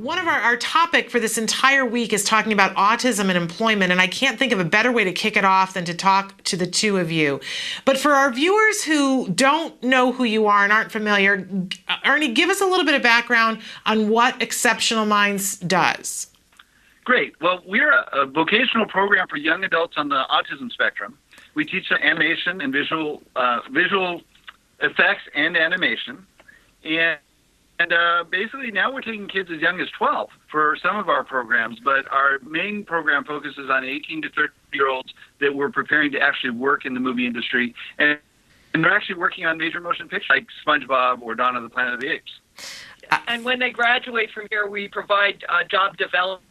One of our topic for this entire week is talking about autism and employment, and I can't think of a better way to kick it off than to talk to the two of you. But for our viewers who don't know who you are and aren't familiar, Ernie, give us a little bit of background on what Exceptional Minds does. Great. Well, we're a vocational program for young adults on the autism spectrum. We teach animation and visual effects and animation. And basically now we're taking kids as young as 12 for some of our programs, but our main program focuses on 18 to 30-year-olds that we're preparing to actually work in the movie industry. And they're actually working on major motion pictures like SpongeBob or Dawn of the Planet of the Apes. And when they graduate from here, we provide job development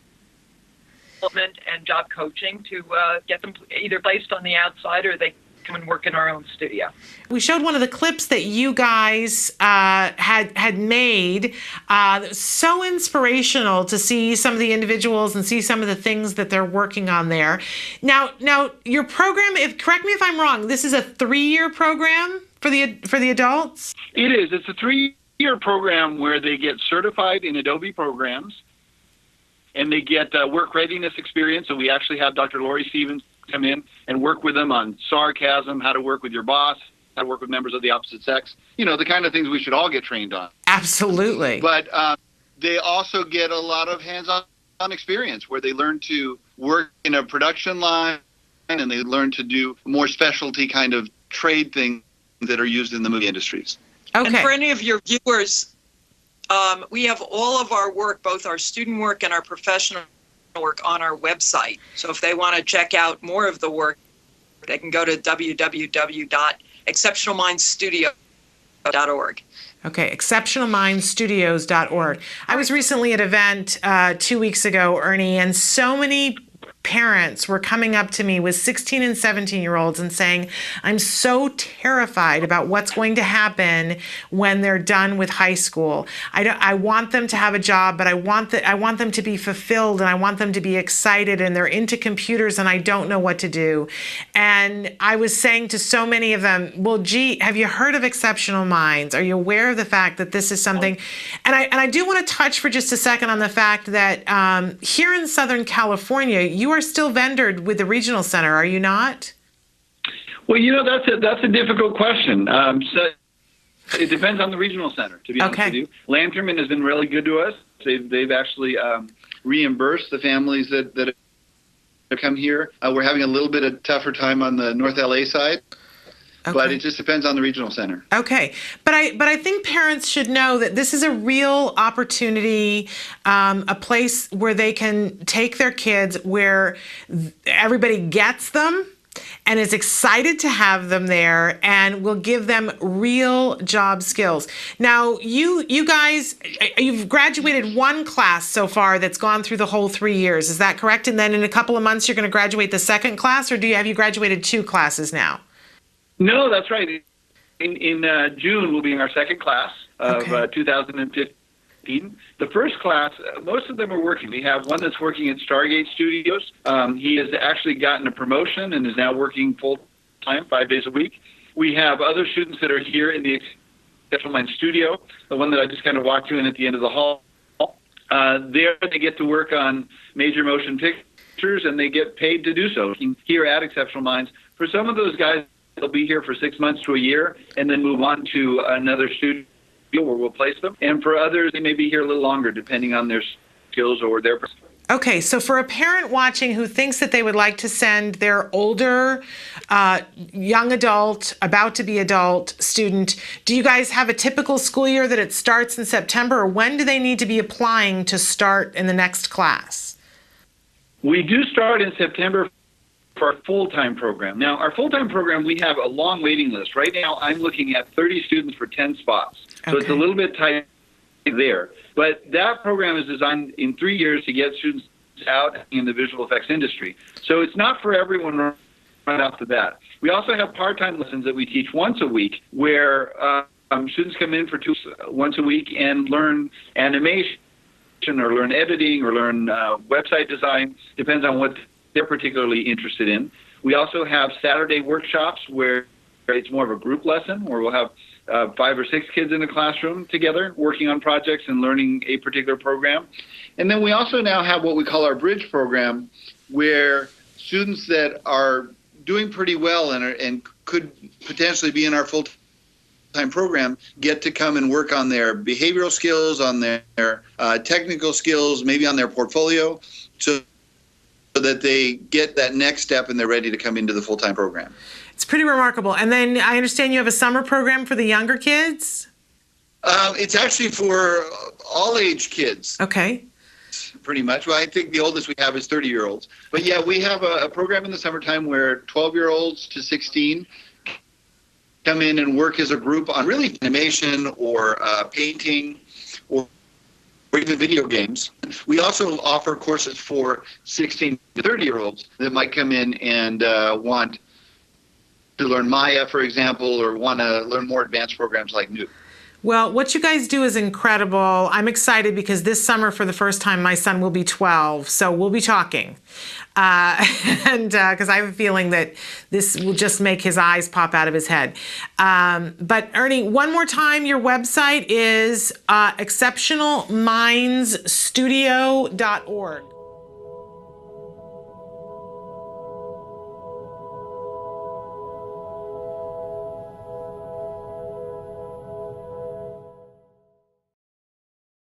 and job coaching to get them either placed on the outside or they come and work in our own studio. We showed one of the clips that you guys had made. So inspirational to see some of the individuals and see some of the things that they're working on there. Now your program, correct me if I'm wrong, this is a 3-year program for the adults? It is. It's a 3-year program where they get certified in Adobe programs and they get work readiness experience. So we actually have Dr. Lori Stevens come in and work with them on sarcasm, how to work with your boss, how to work with members of the opposite sex, the kind of things we should all get trained on. Absolutely. But they also get a lot of hands-on experience where they learn to work in a production line and they learn to do more specialty kind of trade things that are used in the movie industries. Okay. And for any of your viewers, we have all of our work, both our student work and our professional work on our website. So if they want to check out more of the work, they can go to www.exceptionalmindstudio.org. Okay, exceptionalmindstudios.org. I was recently at an event 2 weeks ago, Ernie, and so many parents were coming up to me with 16 and 17-year-olds and saying, I'm so terrified about what's going to happen when they're done with high school. I want them to have a job, but I want them to be fulfilled and I want them to be excited, and they're into computers and I don't know what to do. And I was saying to so many of them, well, gee, have you heard of Exceptional Minds? Are you aware of the fact that this is something? And I do want to touch for just a second on the fact that here in Southern California, you are still vendored with the regional center, are you not? Well, that's a difficult question. So it depends on the regional center, to be honest with you. Lanterman has been really good to us. They've actually reimbursed the families that have come here. We're having a little bit of tougher time on the North LA side. Okay. But it just depends on the regional center. Okay. But I think parents should know that this is a real opportunity, a place where they can take their kids, where everybody gets them and is excited to have them there and will give them real job skills. Now, you guys, you've graduated one class so far that's gone through the whole 3 years. Is that correct? And then in a couple of months, you're going to graduate the second class, or have you graduated 2 classes now? No, that's right. In June, we'll be in our second class of 2015. The first class, most of them are working. We have one that's working at Stargate Studios. He has actually gotten a promotion and is now working full-time, 5 days a week. We have other students that are here in the Exceptional Mind Studio, the one that I just kind of walked you in at the end of the hall. There they get to work on major motion pictures, and they get paid to do so here at Exceptional Minds. For some of those guys, they'll be here for 6 months to a year and then move on to another studio where we'll place them. And for others, they may be here a little longer, depending on their skills or their... Okay, so for a parent watching who thinks that they would like to send their older, young adult, about to be adult student, do you guys have a typical school year that it starts in September, or when do they need to be applying to start in the next class? We do start in September for our full-time program. Now, our full-time program, we have a long waiting list. Right now, I'm looking at 30 students for 10 spots. So It's a little bit tight there. But that program is designed in 3 years to get students out in the visual effects industry. So it's not for everyone right off the bat. We also have part-time lessons that we teach once a week where students come in for once a week and learn animation or learn editing or learn website design. Depends on what they're particularly interested in. We also have Saturday workshops where it's more of a group lesson where we'll have 5 or 6 kids in the classroom together working on projects and learning a particular program. And then we also now have what we call our bridge program, where students that are doing pretty well and could potentially be in our full-time program get to come and work on their behavioral skills, on their technical skills, maybe on their portfolio, so that they get that next step and they're ready to come into the full-time program. It's pretty remarkable. And then I understand you have a summer program for the younger kids? It's actually for all age kids. Okay. Pretty much. Well, I think the oldest we have is 30-year-olds. But yeah, we have a program in the summertime where 12-year-olds to 16 come in and work as a group on really animation or painting or even video games. We also offer courses for 16 to 30-year-olds that might come in and want to learn Maya, for example, or want to learn more advanced programs like New. Well, what you guys do is incredible. I'm excited because this summer, for the first time, my son will be 12, so we'll be talking. And because I have a feeling that this will just make his eyes pop out of his head. But Ernie, one more time, your website is exceptionalmindsstudio.org.